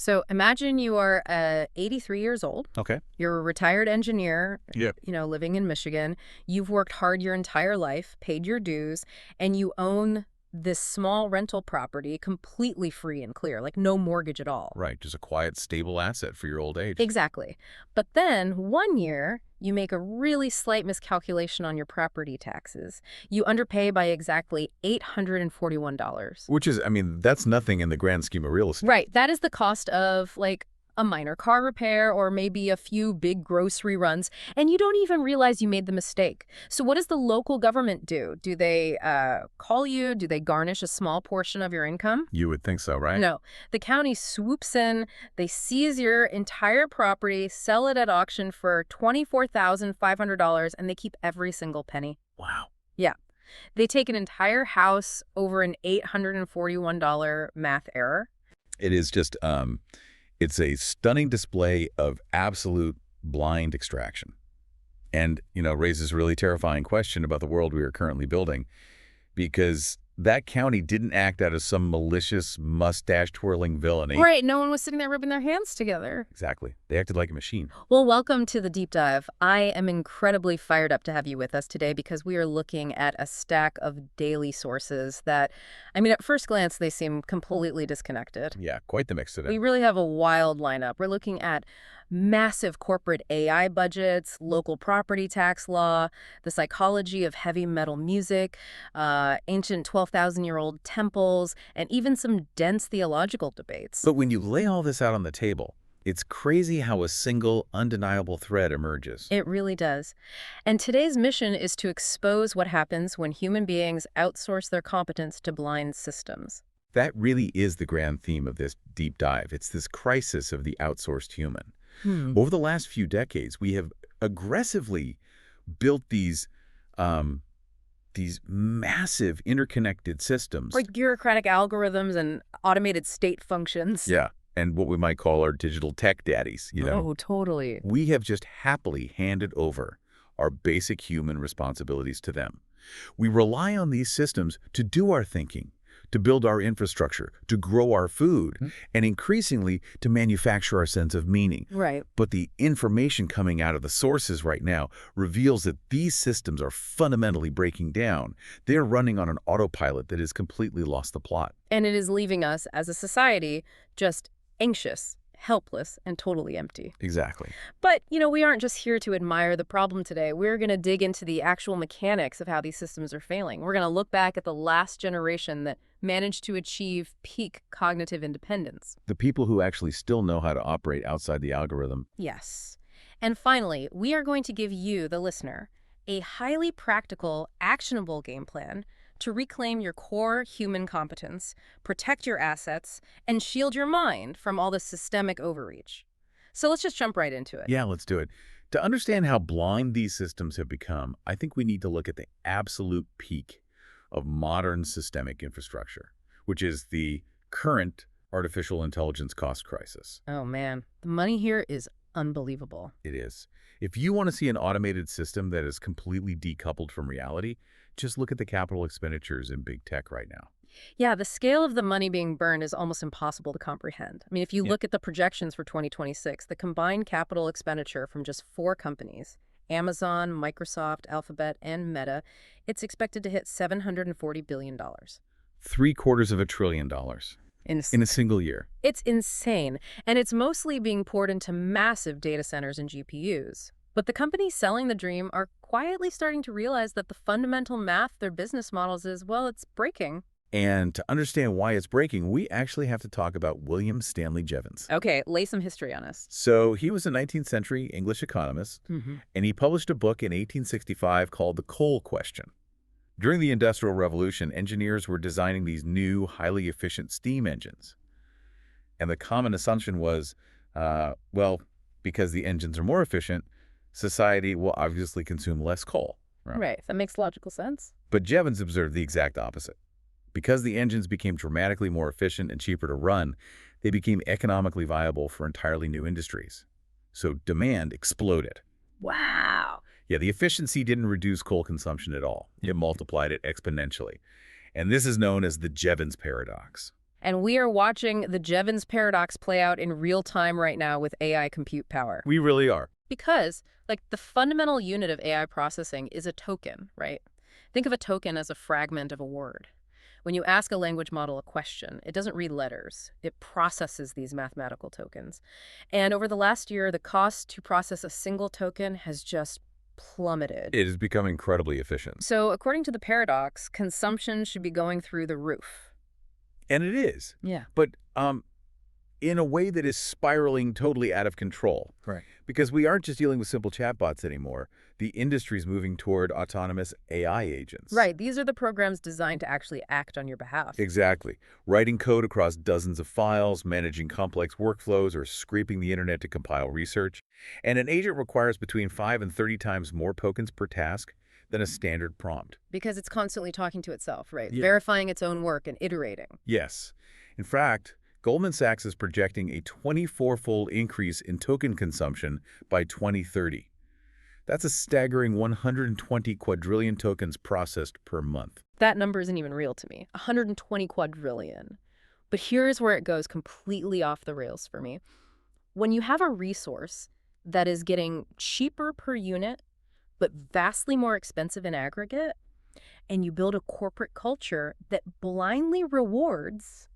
So imagine you are 83 years old. Okay. You're a retired engineer, Yep. living in Michigan. You've worked hard your entire life, paid your dues, and you own this small rental property completely free and clear, like no mortgage at all. Right. Just a quiet, stable asset for your old age. Exactly. But then one year, you make a really slight miscalculation on your property taxes. You underpay by exactly $841. Which is, I mean, that's nothing in the grand scheme of real estate. Right. That is the cost of, like, a minor car repair or maybe a few big grocery runs, and you don't even realize you made the mistake. So what does the local government do? Do they call you? Do they garnish a small portion of your income? You would think so, right? No. The county swoops in, they seize your entire property, sell it at auction for $24,500, and they keep every single penny. Wow. Yeah. They take an entire house over an $841 math error. It is just, it's a stunning display of absolute blind extraction. And, raises a really terrifying question about the world we are currently building, because that county didn't act out of some malicious, mustache-twirling villainy. Right, no one was sitting there rubbing their hands together. Exactly. They acted like a machine. Well, welcome to the Deep Dive. I am incredibly fired up to have you with us today because we are looking at a stack of daily sources that, at first glance, they seem completely disconnected. Yeah, quite the mix today. We really have a wild lineup. We're looking at massive corporate AI budgets, local property tax law, the psychology of heavy metal music, ancient 12,000-year-old temples, and even some dense theological debates. But when you lay all this out on the table, it's crazy how a single, undeniable thread emerges. It really does. And today's mission is to expose what happens when human beings outsource their competence to blind systems. That really is the grand theme of this deep dive. It's this crisis of the outsourced human. Over the last few decades, we have aggressively built these massive interconnected systems. Like bureaucratic algorithms and automated state functions. Yeah, and what we might call our digital tech daddies, Oh, totally. We have just happily handed over our basic human responsibilities to them. We rely on these systems to do our thinking, to build our infrastructure, to grow our food, and increasingly to manufacture our sense of meaning. Right. But the information coming out of the sources right now reveals that these systems are fundamentally breaking down. They're running on an autopilot that has completely lost the plot. And it is leaving us, as a society, just anxious, helpless, and totally empty. Exactly. But, we aren't just here to admire the problem today. We're going to dig into the actual mechanics of how these systems are failing. We're going to look back at the last generation that managed to achieve peak cognitive independence. The people who actually still know how to operate outside the algorithm. Yes. And finally, we are going to give you, the listener, a highly practical, actionable game plan to reclaim your core human competence, protect your assets, and shield your mind from all the systemic overreach. So let's just jump right into it. Yeah, let's do it. To understand how blind these systems have become, I think we need to look at the absolute peak of modern systemic infrastructure, which is the current artificial intelligence cost crisis. Oh, man. The money here is unbelievable. It is. If you want to see an automated system that is completely decoupled from reality, just look at the capital expenditures in big tech right now. Yeah, the scale of the money being burned is almost impossible to comprehend. If you look at the projections for 2026, the combined capital expenditure from just 4 companies, Amazon, Microsoft, Alphabet, and Meta, it's expected to hit $740 billion. $750 billion in a single year. It's insane, and it's mostly being poured into massive data centers and GPUs. But the companies selling the dream are quietly starting to realize that the fundamental math of their business models is, well, it's breaking. And to understand why it's breaking, we actually have to talk about William Stanley Jevons. Okay, lay some history on us. So he was a 19th century English economist, and he published a book in 1865 called The Coal Question. During the Industrial Revolution, engineers were designing these new, highly efficient steam engines. And the common assumption was, because the engines are more efficient, society will obviously consume less coal. Right, that makes logical sense. But Jevons observed the exact opposite. Because the engines became dramatically more efficient and cheaper to run, they became economically viable for entirely new industries. So demand exploded. Wow. Yeah, the efficiency didn't reduce coal consumption at all. It multiplied it exponentially. And this is known as the Jevons Paradox. And we are watching the Jevons Paradox play out in real time right now with AI compute power. We really are. Because, like, the fundamental unit of AI processing is a token, right? Think of a token as a fragment of a word. When you ask a language model a question, it doesn't read letters. It processes these mathematical tokens. And over the last year, the cost to process a single token has just plummeted. It has become incredibly efficient. So according to the paradox, consumption should be going through the roof. And it is. Yeah. But in a way that is spiraling totally out of control. Right. Because we aren't just dealing with simple chatbots anymore. The industry's moving toward autonomous AI agents. Right. These are the programs designed to actually act on your behalf. Exactly. Writing code across dozens of files, managing complex workflows, or scraping the internet to compile research. And an agent requires between 5 and 30 times more tokens per task than a standard prompt. Because it's constantly talking to itself, right? Yeah. Verifying its own work and iterating. Yes. In fact, Goldman Sachs is projecting a 24-fold increase in token consumption by 2030. That's a staggering 120 quadrillion tokens processed per month. That number isn't even real to me. 120 quadrillion. But here's where it goes completely off the rails for me. When you have a resource that is getting cheaper per unit, but vastly more expensive in aggregate, and you build a corporate culture that blindly rewards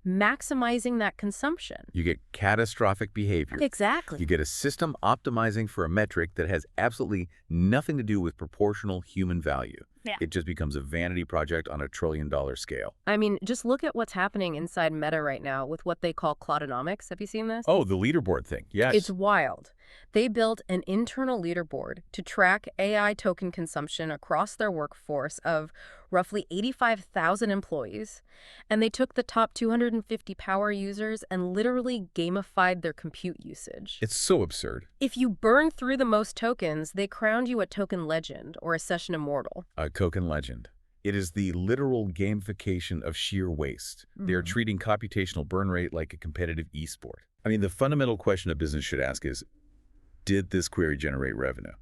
maximizing that consumption. You get catastrophic behavior. Exactly. You get a system optimizing for a metric that has absolutely nothing to do with proportional human value. Yeah. It just becomes a vanity project on a trillion-dollar scale. I mean, just look at what's happening inside Meta right now with what they call cloudonomics. Have you seen this? Oh, the leaderboard thing. Yes. It's wild. They built an internal leaderboard to track AI token consumption across their workforce of roughly 85,000 employees, and they took the top 250 power users and literally gamified their compute usage. It's so absurd. If you burn through the most tokens, they crowned you a token legend or a session immortal. A token legend. It is the literal gamification of sheer waste. They are treating computational burn rate like a competitive esport. I mean, the fundamental question a business should ask is, did this query generate revenue?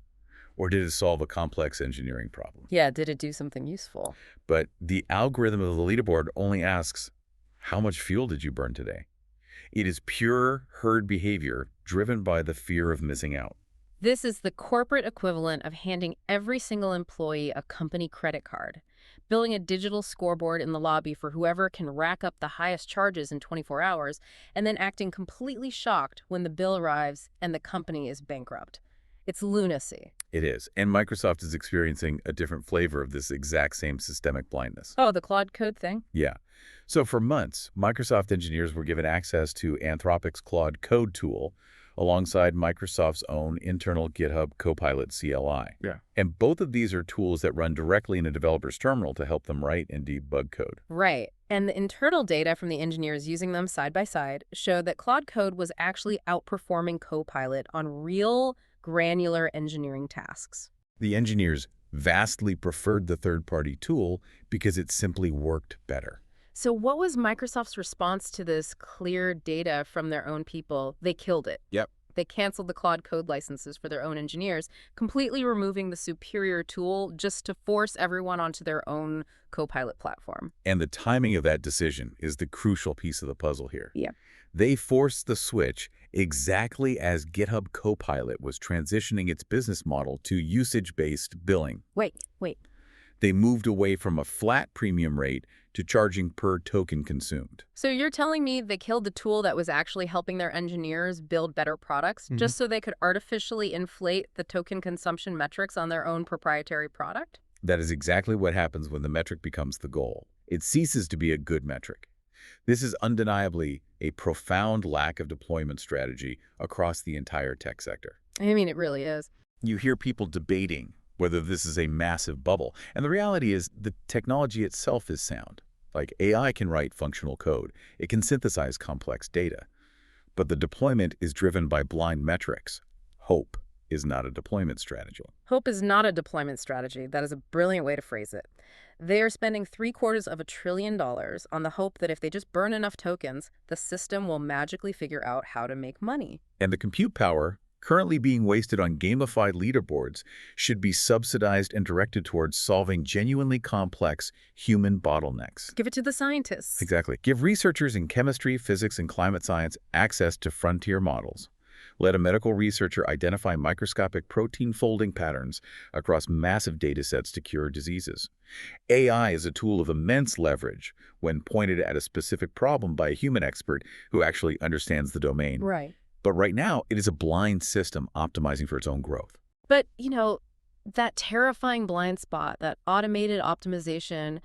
Or did it solve a complex engineering problem? Yeah, did it do something useful? But the algorithm of the leaderboard only asks, how much fuel did you burn today? It is pure herd behavior driven by the fear of missing out. This is the corporate equivalent of handing every single employee a company credit card, building a digital scoreboard in the lobby for whoever can rack up the highest charges in 24 hours, and then acting completely shocked when the bill arrives and the company is bankrupt. It's lunacy. It is. And Microsoft is experiencing a different flavor of this exact same systemic blindness. Oh, the Claude Code thing? Yeah. So for months, Microsoft engineers were given access to Anthropic's Claude Code tool alongside Microsoft's own internal GitHub Copilot CLI. Yeah. And both of these are tools that run directly in a developer's terminal to help them write and debug code. Right. And the internal data from the engineers using them side by side showed that Claude Code was actually outperforming Copilot on real granular engineering tasks. The engineers vastly preferred the third-party tool because it simply worked better. So what was Microsoft's response to this clear data from their own people? They killed it. Yep. They canceled the Claude Code licenses for their own engineers, completely removing the superior tool just to force everyone onto their own Copilot platform. And the timing of that decision is the crucial piece of the puzzle here. Yeah. They forced the switch exactly as GitHub Copilot was transitioning its business model to usage-based billing. Wait. They moved away from a flat premium rate to charging per token consumed. So you're telling me they killed the tool that was actually helping their engineers build better products just so they could artificially inflate the token consumption metrics on their own proprietary product? That is exactly what happens when the metric becomes the goal. It ceases to be a good metric. This is undeniably a profound lack of deployment strategy across the entire tech sector. I mean, it really is. You hear people debating whether this is a massive bubble. And the reality is the technology itself is sound. Like AI can write functional code. It can synthesize complex data. But the deployment is driven by blind metrics. Hope is not a deployment strategy. Hope is not a deployment strategy. That is a brilliant way to phrase it. They are spending $750 billion on the hope that if they just burn enough tokens, the system will magically figure out how to make money. And the compute power currently being wasted on gamified leaderboards, should be subsidized and directed towards solving genuinely complex human bottlenecks. Give it to the scientists. Exactly. Give researchers in chemistry, physics, and climate science access to frontier models. Let a medical researcher identify microscopic protein folding patterns across massive data sets to cure diseases. AI is a tool of immense leverage when pointed at a specific problem by a human expert who actually understands the domain. Right. But right now, it is a blind system optimizing for its own growth. But, that terrifying blind spot, that automated optimization,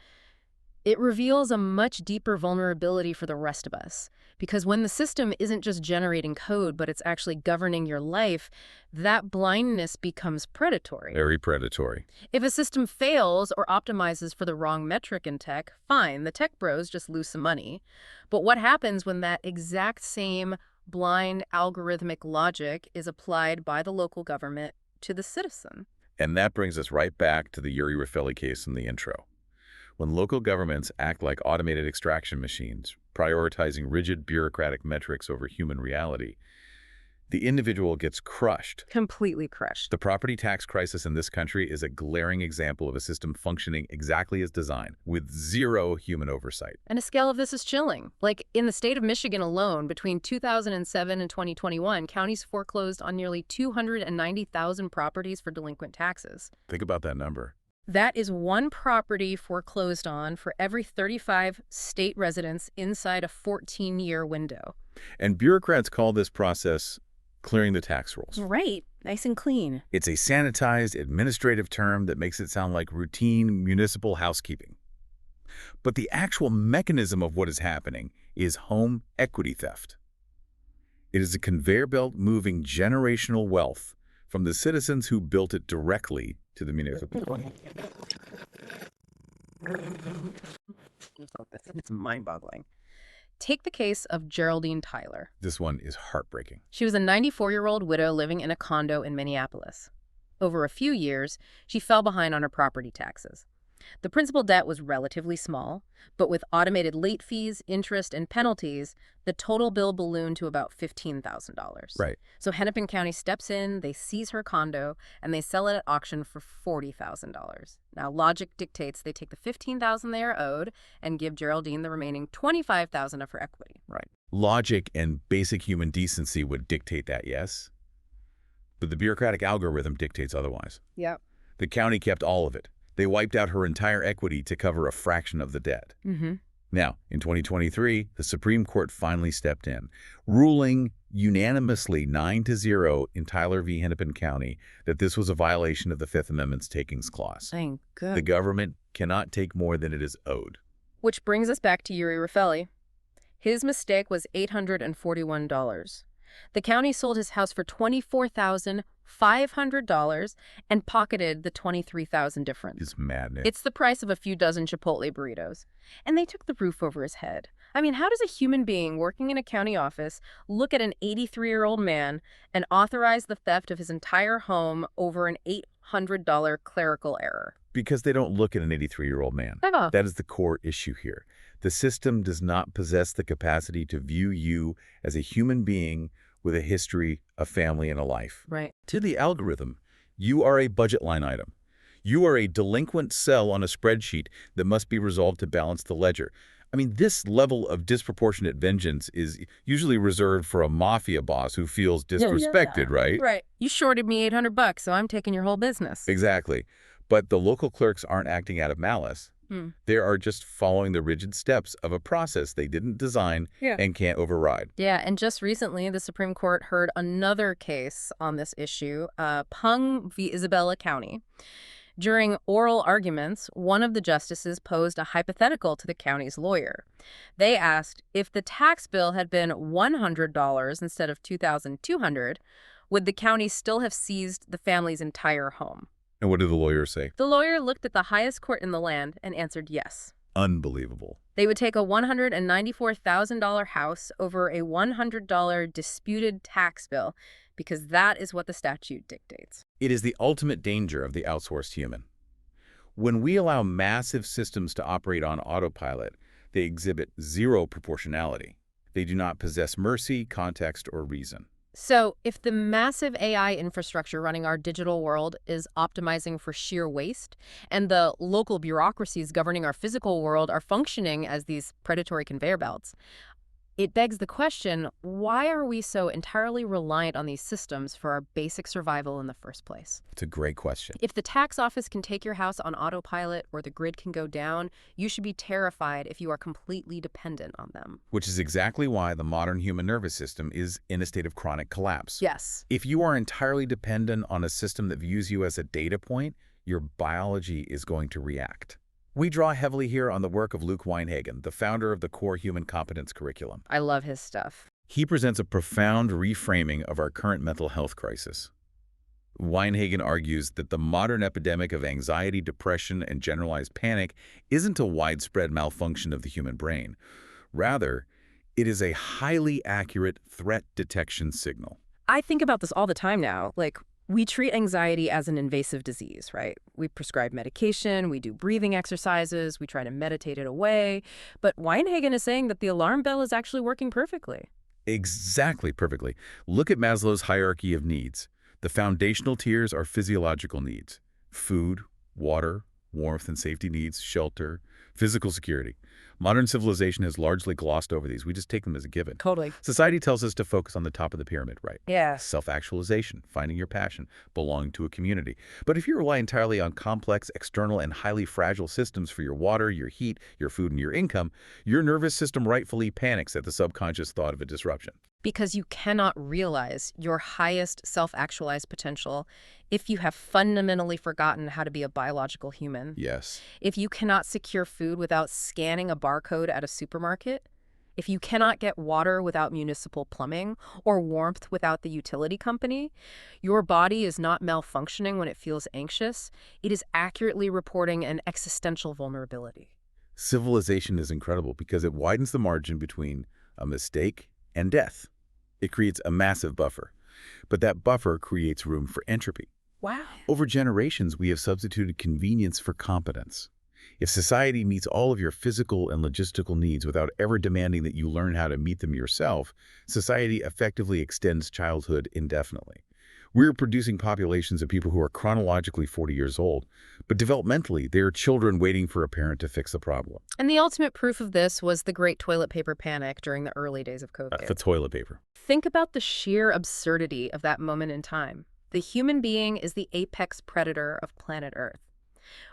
it reveals a much deeper vulnerability for the rest of us. Because when the system isn't just generating code, but it's actually governing your life, that blindness becomes predatory. Very predatory. If a system fails or optimizes for the wrong metric in tech, fine, the tech bros just lose some money. But what happens when that exact same blind algorithmic logic is applied by the local government to the citizen? And that brings us right back to the Uri Raffelli case in the intro. When local governments act like automated extraction machines, prioritizing rigid bureaucratic metrics over human reality, the individual gets crushed. Completely crushed. The property tax crisis in this country is a glaring example of a system functioning exactly as designed, with zero human oversight. And a scale of this is chilling. Like, in the state of Michigan alone, between 2007 and 2021, counties foreclosed on nearly 290,000 properties for delinquent taxes. Think about that number. That is one property foreclosed on for every 35 state residents inside a 14-year window. And bureaucrats call this process clearing the tax rolls. Right. Nice and clean. It's a sanitized administrative term that makes it sound like routine municipal housekeeping. But the actual mechanism of what is happening is home equity theft. It is a conveyor belt moving generational wealth from the citizens who built it directly to the municipal. It's mind-boggling. Take the case of Geraldine Tyler. This one is heartbreaking. She was a 94-year-old widow living in a condo in Minneapolis. Over a few years, she fell behind on her property taxes. The principal debt was relatively small, but with automated late fees, interest, and penalties, the total bill ballooned to about $15,000. Right. So Hennepin County steps in, they seize her condo, and they sell it at auction for $40,000. Now, logic dictates they take the $15,000 they are owed and give Geraldine the remaining $25,000 of her equity. Right. Logic and basic human decency would dictate that, yes? But the bureaucratic algorithm dictates otherwise. Yep. The county kept all of it. They wiped out her entire equity to cover a fraction of the debt. Now, in 2023, the Supreme Court finally stepped in, ruling unanimously 9-0 in Tyler v. Hennepin County that this was a violation of the Fifth Amendment's takings clause. Thank God. The government cannot take more than it is owed. Which brings us back to Uri Raffelli. His mistake was $841. The county sold his house for $24,500 and pocketed the $23,000 difference. It's madness. It's the price of a few dozen Chipotle burritos. And they took the roof over his head. I mean, how does a human being working in a county office look at an 83-year-old man and authorize the theft of his entire home over an $800 clerical error? Because they don't look at an 83-year-old man. Oh. That is the core issue here. The system does not possess the capacity to view you as a human being with a history, a family, and a life. Right. To the algorithm, you are a budget line item. You are a delinquent cell on a spreadsheet that must be resolved to balance the ledger. I mean, this level of disproportionate vengeance is usually reserved for a mafia boss who feels disrespected, right? Right. You shorted me $800, so I'm taking your whole business. Exactly. But the local clerks aren't acting out of malice. They are just following the rigid steps of a process they didn't design and can't override. Yeah, and just recently, the Supreme Court heard another case on this issue, Pung v. Isabella County. During oral arguments, one of the justices posed a hypothetical to the county's lawyer. They asked, if the tax bill had been $100 instead of $2,200, would the county still have seized the family's entire home? And what did the lawyer say? The lawyer looked at the highest court in the land and answered yes. Unbelievable. They would take a $194,000 house over a $100 disputed tax bill because that is what the statute dictates. It is the ultimate danger of the outsourced human. When we allow massive systems to operate on autopilot, they exhibit zero proportionality. They do not possess mercy, context, or reason. So, if the massive AI infrastructure running our digital world is optimizing for sheer waste, and the local bureaucracies governing our physical world are functioning as these predatory conveyor belts, it begs the question, why are we so entirely reliant on these systems for our basic survival in the first place? It's a great question. If the tax office can take your house on autopilot or the grid can go down, you should be terrified if you are completely dependent on them. Which is exactly why the modern human nervous system is in a state of chronic collapse. Yes. If you are entirely dependent on a system that views you as a data point, your biology is going to react. We draw heavily here on the work of Luke Weinhagen, the founder of the core human competence curriculum. I love his stuff. He presents a profound reframing of our current mental health crisis. Weinhagen argues that the modern epidemic of anxiety, depression, and generalized panic isn't a widespread malfunction of the human brain. Rather, it is a highly accurate threat detection signal. I think about this all the time now. Like, we treat anxiety as an invasive disease, right? We prescribe medication, we do breathing exercises, we try to meditate it away. But Weinhagen is saying that the alarm bell is actually working perfectly. Exactly, perfectly. Look at Maslow's hierarchy of needs. The foundational tiers are physiological needs: food, water, warmth and safety needs, shelter, physical security. Modern civilization has largely glossed over these. We just take them as a given. Totally. Society tells us to focus on the top of the pyramid, right? Yeah. Self-actualization, finding your passion, belonging to a community. But if you rely entirely on complex, external, and highly fragile systems for your water, your heat, your food, and your income, your nervous system rightfully panics at the subconscious thought of a disruption. Because you cannot realize your highest self-actualized potential if you have fundamentally forgotten how to be a biological human. Yes. If you cannot secure food without scanning a barcode at a supermarket, if you cannot get water without municipal plumbing or warmth without the utility company, your body is not malfunctioning when it feels anxious. It is accurately reporting an existential vulnerability. Civilization is incredible because it widens the margin between a mistake and death. It creates a massive buffer. But that buffer creates room for entropy. Wow. Over generations, we have substituted convenience for competence. If society meets all of your physical and logistical needs without ever demanding that you learn how to meet them yourself, society effectively extends childhood indefinitely. We're producing populations of people who are chronologically 40 years old, but developmentally, they are children waiting for a parent to fix the problem. And the ultimate proof of this was the great toilet paper panic during the early days of COVID. The toilet paper. Think about the sheer absurdity of that moment in time. The human being is the apex predator of planet Earth.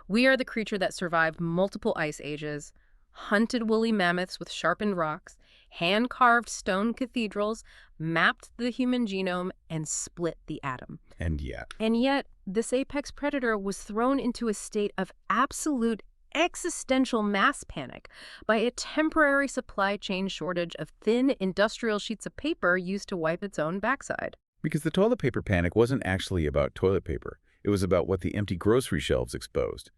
We are the creature that survived multiple ice ages, hunted woolly mammoths with sharpened rocks, hand-carved stone cathedrals, mapped the human genome, and split the atom. And yet, this apex predator was thrown into a state of absolute existential mass panic by a temporary supply chain shortage of thin industrial sheets of paper used to wipe its own backside. because the toilet paper panic wasn't actually about toilet paper. It was about what the empty grocery shelves exposed.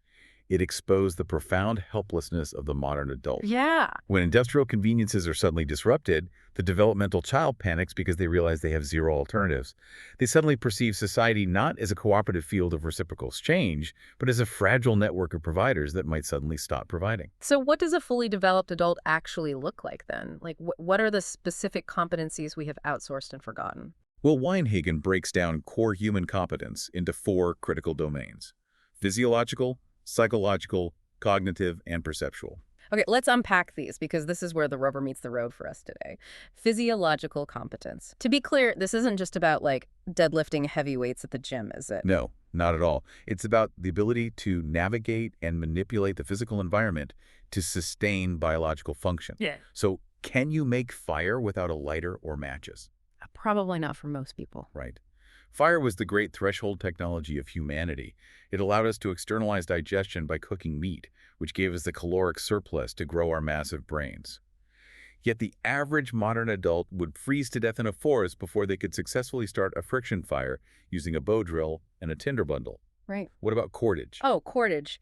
It exposed the profound helplessness of the modern adult. Yeah. When industrial conveniences are suddenly disrupted, the developmental child panics because they realize they have zero alternatives. They suddenly perceive society not as a cooperative field of reciprocal exchange, but as a fragile network of providers that might suddenly stop providing. So what does a fully developed adult actually look like then? Like, what are the specific competencies we have outsourced and forgotten? Well, Weinhagen breaks down core human competence into 4 critical domains: physiological, psychological, cognitive, and perceptual. Okay, let's unpack these because this is where the rubber meets the road for us today. Physiological competence. To be clear, this isn't just about like deadlifting heavy weights at the gym, is it? No, not at all. It's about the ability to navigate and manipulate the physical environment to sustain biological function. Yeah. So, can you make fire without a lighter or matches? Probably not for most people. Right. Fire was the great threshold technology of humanity. It allowed us to externalize digestion by cooking meat, which gave us the caloric surplus to grow our massive brains. Yet the average modern adult would freeze to death in a forest before they could successfully start a friction fire using a bow drill and a tinder bundle. Right. What about cordage? Oh, cordage.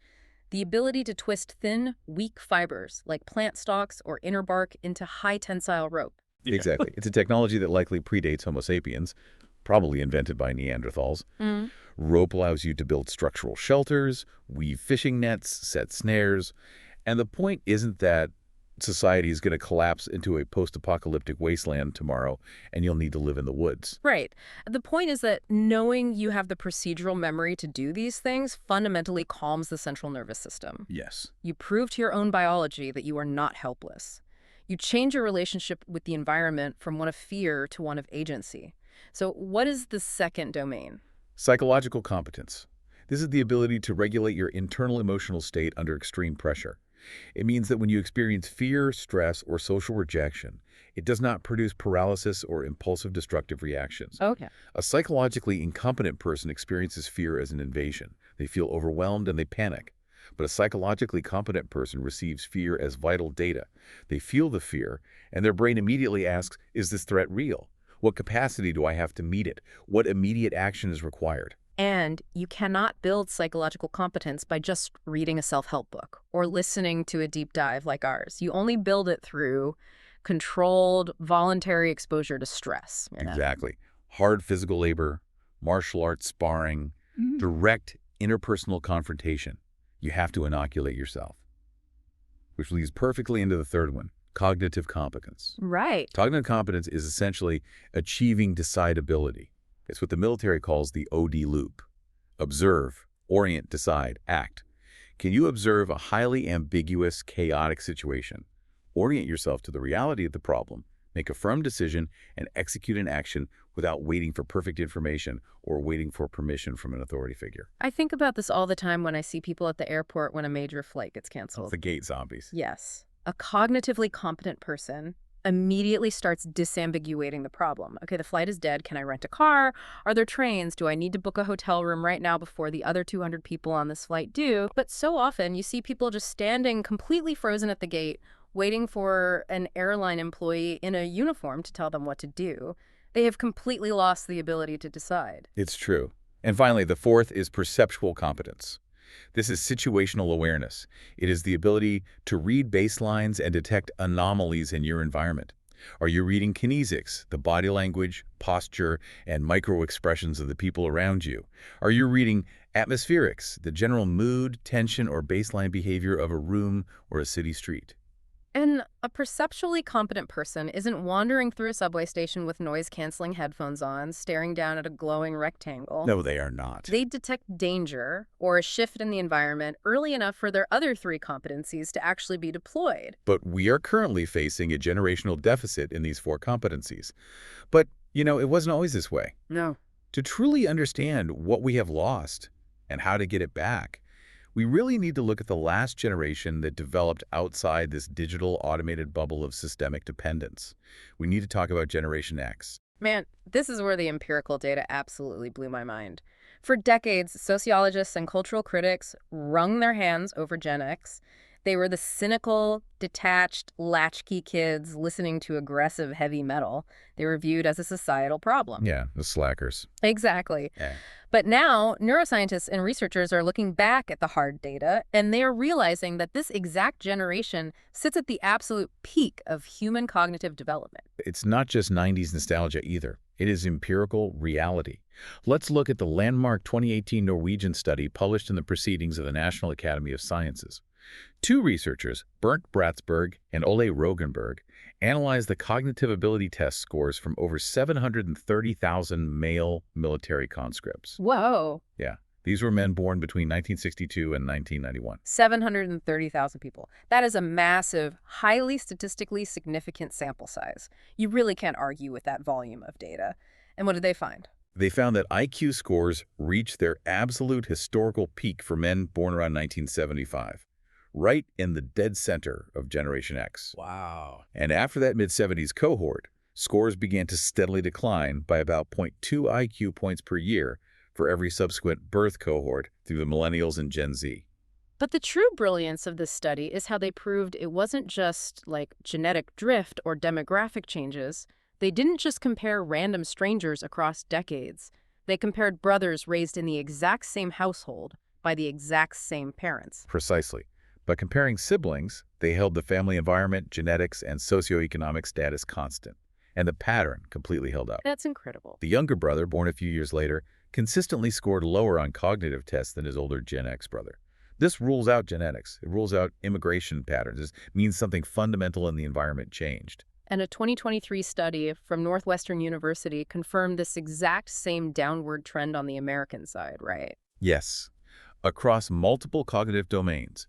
The ability to twist thin, weak fibers like plant stalks or inner bark into high tensile rope. Exactly. It's a technology that likely predates Homo sapiens, probably invented by Neanderthals. Mm. Rope allows you to build structural shelters, weave fishing nets, set snares. And the point isn't that society is going to collapse into a post-apocalyptic wasteland tomorrow, and you'll need to live in the woods. Right. The point is that knowing you have the procedural memory to do these things fundamentally calms the central nervous system. Yes. You prove to your own biology that you are not helpless. You change your relationship with the environment from one of fear to one of agency. So what is the second domain? Psychological competence. This is the ability to regulate your internal emotional state under extreme pressure. It means that when you experience fear, stress, or social rejection, it does not produce paralysis or impulsive destructive reactions. Okay. A psychologically incompetent person experiences fear as an invasion. They feel overwhelmed and they panic. But a psychologically competent person receives fear as vital data. They feel the fear, and their brain immediately asks, is this threat real? What capacity do I have to meet it? What immediate action is required? And you cannot build psychological competence by just reading a self-help book or listening to a deep dive like ours. You only build it through controlled, voluntary exposure to stress. Exactly. Hard physical labor, martial arts sparring, direct interpersonal confrontation. You have to inoculate yourself. Which leads perfectly into the third one, cognitive competence. Right. Cognitive competence is essentially achieving decidability. It's what the military calls the OD loop. Observe, orient, decide, act. Can you observe a highly ambiguous, chaotic situation, orient yourself to the reality of the problem, make a firm decision, and execute an action without waiting for perfect information or waiting for permission from an authority figure? I think about this all the time when I see people at the airport when a major flight gets canceled. The gate zombies. Yes. A cognitively competent person immediately starts disambiguating the problem. Okay, the flight is dead. Can I rent a car? Are there trains? Do I need to book a hotel room right now before the other 200 people on this flight do? But so often you see people just standing completely frozen at the gate, waiting for an airline employee in a uniform to tell them what to do. They have completely lost the ability to decide. It's true. And finally, the fourth is perceptual competence. This is situational awareness. It is the ability to read baselines and detect anomalies in your environment. Are you reading kinesics, the body language, posture, and micro-expressions of the people around you? Are you reading atmospherics, the general mood, tension, or baseline behavior of a room or a city street? And a perceptually competent person isn't wandering through a subway station with noise-canceling headphones on, staring down at a glowing rectangle. No, they are not. They detect danger or a shift in the environment early enough for their other three competencies to actually be deployed. But we are currently facing a generational deficit in these four competencies. But, it wasn't always this way. No. To truly understand what we have lost and how to get it back, we really need to look at the last generation that developed outside this digital automated bubble of systemic dependence. We need to talk about Generation X. Man, this is where the empirical data absolutely blew my mind. For decades, sociologists and cultural critics wrung their hands over Gen X. They were the cynical, detached, latchkey kids listening to aggressive heavy metal. They were viewed as a societal problem. Yeah, the slackers. Exactly. Yeah. But now, neuroscientists and researchers are looking back at the hard data, and they are realizing that this exact generation sits at the absolute peak of human cognitive development. It's not just 90s nostalgia either. It is empirical reality. Let's look at the landmark 2018 Norwegian study published in the Proceedings of the National Academy of Sciences. Two researchers, Bernd Bratsberg and Ole Rogenberg, analyzed the cognitive ability test scores from over 730,000 male military conscripts. Whoa. Yeah, these were men born between 1962 and 1991. 730,000 people. That is a massive, highly statistically significant sample size. You really can't argue with that volume of data. And what did they find? They found that IQ scores reached their absolute historical peak for men born around 1975. Right in the dead center of Generation X. Wow. And after that mid-70s cohort, scores began to steadily decline by about 0.2 IQ points per year for every subsequent birth cohort through the millennials and Gen Z. But the true brilliance of this study is how they proved it wasn't just like genetic drift or demographic changes. They didn't just compare random strangers across decades. They compared brothers raised in the exact same household by the exact same parents. Precisely. By comparing siblings, they held the family environment, genetics, and socioeconomic status constant, and the pattern completely held up. That's incredible. The younger brother, born a few years later, consistently scored lower on cognitive tests than his older Gen X brother. This rules out genetics. It rules out immigration patterns. This means something fundamental in the environment changed. And a 2023 study from Northwestern University confirmed this exact same downward trend on the American side, right? Yes. Across multiple cognitive domains,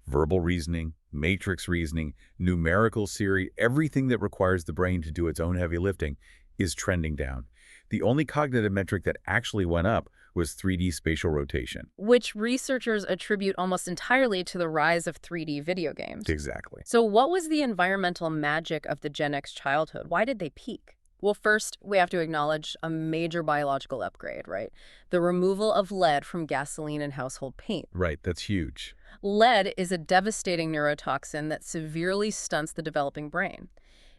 verbal reasoning, matrix reasoning, numerical theory, everything that requires the brain to do its own heavy lifting is trending down. The only cognitive metric that actually went up was 3D spatial rotation. Which researchers attribute almost entirely to the rise of 3D video games. Exactly. So what was the environmental magic of the Gen X childhood? Why did they peak? Well, first, we have to acknowledge a major biological upgrade, right? The removal of lead from gasoline and household paint. Right, that's huge. Lead is a devastating neurotoxin that severely stunts the developing brain.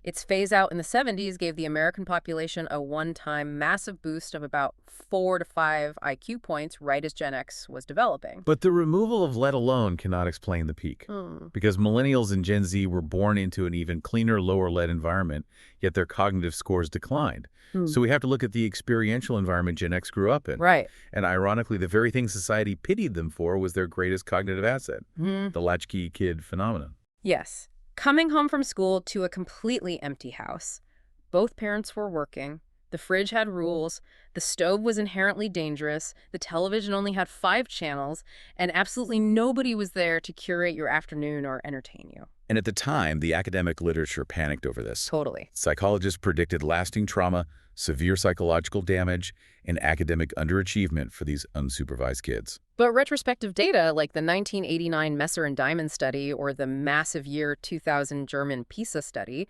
Its phase-out in the 70s gave the American population a one-time massive boost of about 4 to 5 IQ points right as Gen X was developing. But the removal of lead alone cannot explain the peak. Because millennials and Gen Z were born into an even cleaner, lower lead environment, yet their cognitive scores declined. So we have to look at the experiential environment Gen X grew up in. Right. And ironically, the very thing society pitied them for was their greatest cognitive asset, the latchkey kid phenomenon. Yes. Coming home from school to a completely empty house. Both parents were working. The fridge had rules. The stove was inherently dangerous. The television only had 5 channels. And absolutely nobody was there to curate your afternoon or entertain you. And at the time, the academic literature panicked over this. Totally. Psychologists predicted lasting trauma, severe psychological damage, and academic underachievement for these unsupervised kids. But retrospective data like the 1989 Messer and Diamond study or the massive year 2000 German PISA study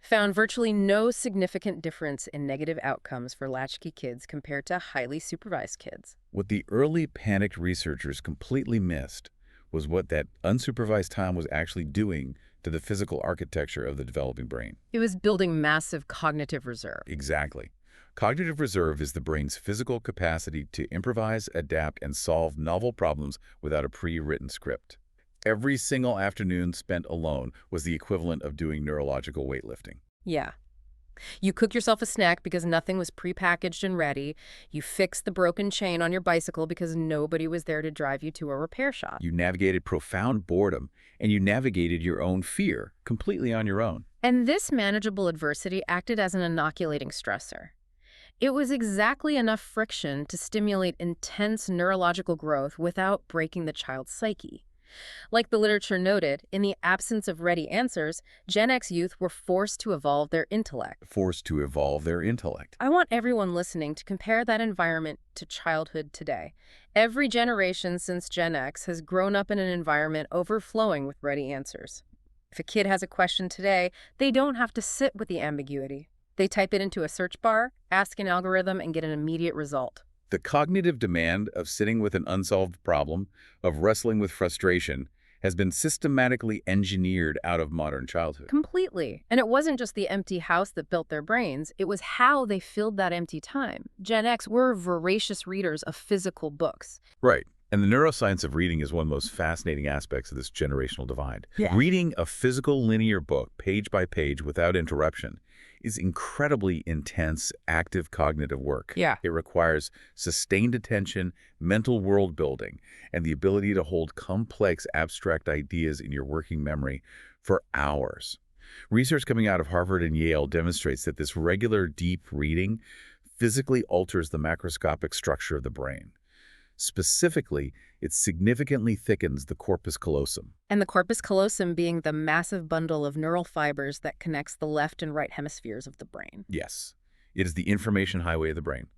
found virtually no significant difference in negative outcomes for latchkey kids compared to highly supervised kids. What the early panicked researchers completely missed was what that unsupervised time was actually doing to the physical architecture of the developing brain. It was building massive cognitive reserve. Exactly. Cognitive reserve is the brain's physical capacity to improvise, adapt, and solve novel problems without a pre-written script. Every single afternoon spent alone was the equivalent of doing neurological weightlifting. Yeah. You cook yourself a snack because nothing was prepackaged and ready. You fix the broken chain on your bicycle because nobody was there to drive you to a repair shop. You navigated profound boredom, and you navigated your own fear completely on your own. And this manageable adversity acted as an inoculating stressor. It was exactly enough friction to stimulate intense neurological growth without breaking the child's psyche. Like the literature noted, in the absence of ready answers, Gen X youth were forced to evolve their intellect. I want everyone listening to compare that environment to childhood today. Every generation since Gen X has grown up in an environment overflowing with ready answers. If a kid has a question today, they don't have to sit with the ambiguity. They type it into a search bar, ask an algorithm, and get an immediate result. The cognitive demand of sitting with an unsolved problem, of wrestling with frustration, has been systematically engineered out of modern childhood. Completely. And it wasn't just the empty house that built their brains. It was how they filled that empty time. Gen X were voracious readers of physical books. Right. And the neuroscience of reading is one of the most fascinating aspects of this generational divide. Yeah. Reading a physical linear book, page by page, without interruption, is incredibly intense, active cognitive work. Yeah. It requires sustained attention, mental world building, and the ability to hold complex, abstract ideas in your working memory for hours. Research coming out of Harvard and Yale demonstrates that this regular, deep reading physically alters the macroscopic structure of the brain. Specifically, it significantly thickens the corpus callosum. And the corpus callosum being the massive bundle of neural fibers that connects the left and right hemispheres of the brain. Yes. It is the information highway of the brain.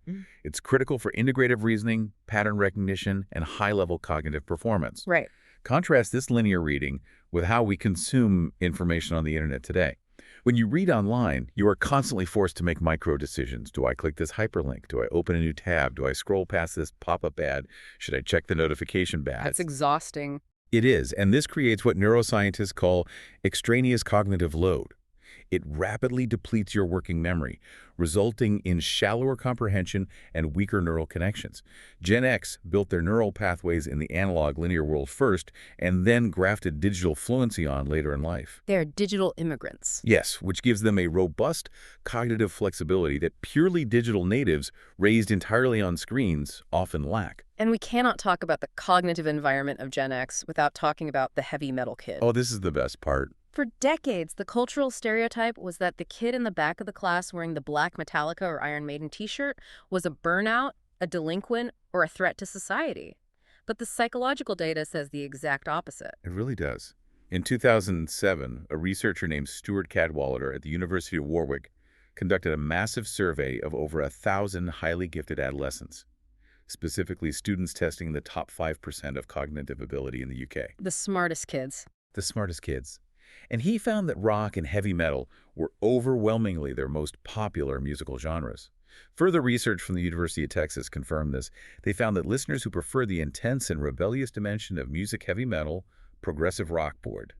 It's critical for integrative reasoning, pattern recognition, and high-level cognitive performance. Right. Contrast this linear reading with how we consume information on the internet today. When you read online, you are constantly forced to make micro-decisions. Do I click this hyperlink? Do I open a new tab? Do I scroll past this pop-up ad? Should I check the notification badge? That's exhausting. It is, and this creates what neuroscientists call extraneous cognitive load. It rapidly depletes your working memory, resulting in shallower comprehension and weaker neural connections. Gen X built their neural pathways in the analog linear world first and then grafted digital fluency on later in life. They're digital immigrants. Yes, which gives them a robust cognitive flexibility that purely digital natives raised entirely on screens often lack. And we cannot talk about the cognitive environment of Gen X without talking about the heavy metal kid. Oh, this is the best part. For decades, the cultural stereotype was that the kid in the back of the class wearing the black Metallica or Iron Maiden t-shirt was a burnout, a delinquent, or a threat to society. But the psychological data says the exact opposite. It really does. In 2007, a researcher named Stuart Cadwallader at the University of Warwick conducted a massive survey of over 1,000 highly gifted adolescents, specifically students testing the top 5% of cognitive ability in the UK. The smartest kids. The smartest kids. And he found that rock and heavy metal were overwhelmingly their most popular musical genres. Further research from the University of Texas confirmed this. They found that listeners who prefer the intense and rebellious dimension of music heavy metal, progressive rock board.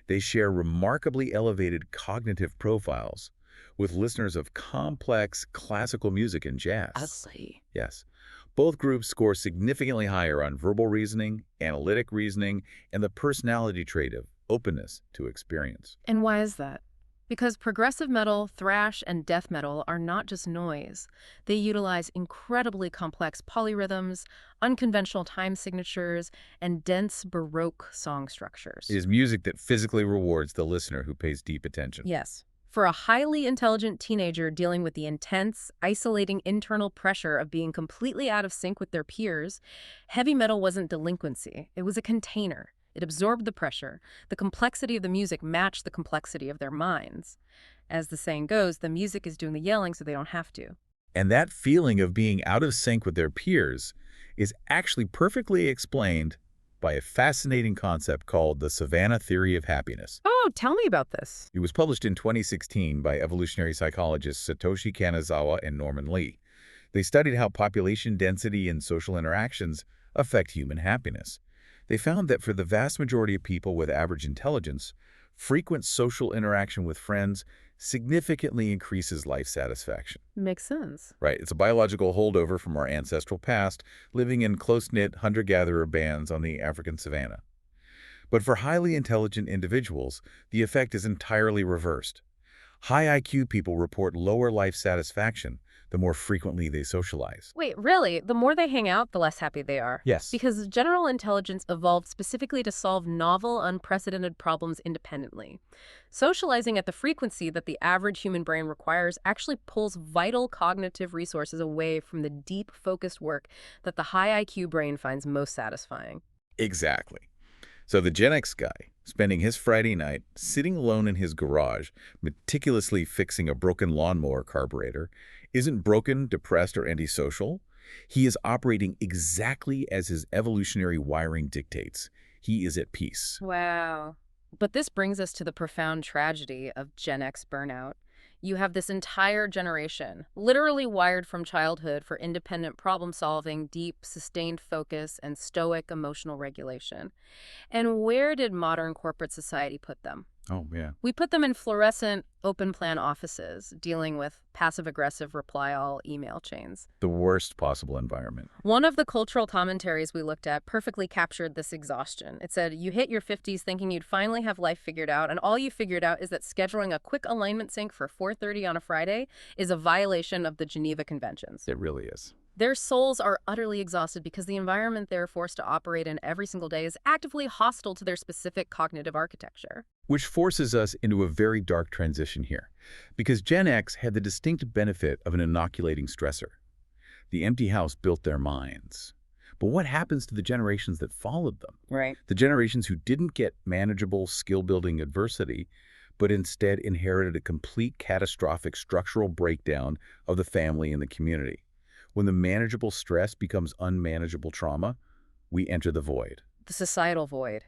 They share remarkably elevated cognitive profiles with listeners of complex classical music and jazz. I see. Yes. Both groups score significantly higher on verbal reasoning, analytic reasoning, and the personality trait of openness to experience. And why is that? Because progressive metal, thrash, and death metal are not just noise. They utilize incredibly complex polyrhythms, unconventional time signatures, and dense Baroque song structures. It is music that physically rewards the listener who pays deep attention. Yes. For a highly intelligent teenager dealing with the intense, isolating internal pressure of being completely out of sync with their peers, heavy metal wasn't delinquency. It was a container. It absorbed the pressure. The complexity of the music matched the complexity of their minds. As the saying goes, the music is doing the yelling so they don't have to. And that feeling of being out of sync with their peers is actually perfectly explained by a fascinating concept called the Savannah Theory of happiness. Oh, tell me about this. It was published in 2016 by evolutionary psychologists Satoshi Kanazawa and Norman Lee. They studied how population density and social interactions affect human happiness. They found that for the vast majority of people with average intelligence, frequent social interaction with friends significantly increases life satisfaction. Makes sense. Right. It's a biological holdover from our ancestral past, living in close-knit hunter-gatherer bands on the African savanna. But for highly intelligent individuals, the effect is entirely reversed. High IQ people report lower life satisfaction the more frequently they socialize. Wait, really? The more they hang out, the less happy they are? Yes. Because general intelligence evolved specifically to solve novel, unprecedented problems independently. Socializing at the frequency that the average human brain requires actually pulls vital cognitive resources away from the deep, focused work that the high IQ brain finds most satisfying. Exactly. So the Gen X guy, spending his Friday night sitting alone in his garage, meticulously fixing a broken lawnmower carburetor, isn't broken, depressed, or antisocial. He is operating exactly as his evolutionary wiring dictates. He is at peace. Wow. But this brings us to the profound tragedy of Gen X burnout. You have this entire generation, literally wired from childhood for independent problem-solving, deep, sustained focus, and stoic emotional regulation. And where did modern corporate society put them? Oh, yeah. We put them in fluorescent, open-plan offices, dealing with passive-aggressive reply-all email chains. The worst possible environment. One of the cultural commentaries we looked at perfectly captured this exhaustion. It said, you hit your 50s thinking you'd finally have life figured out, and all you figured out is that scheduling a quick alignment sync for 4:30 on a Friday is a violation of the Geneva Conventions. It really is. Their souls are utterly exhausted because the environment they're forced to operate in every single day is actively hostile to their specific cognitive architecture. Which forces us into a very dark transition here, because Gen X had the distinct benefit of an inoculating stressor. The empty house built their minds. But what happens to the generations that followed them? Right. The generations who didn't get manageable skill-building adversity, but instead inherited a complete catastrophic structural breakdown of the family and the community. When the manageable stress becomes unmanageable trauma, we enter the void. The societal void.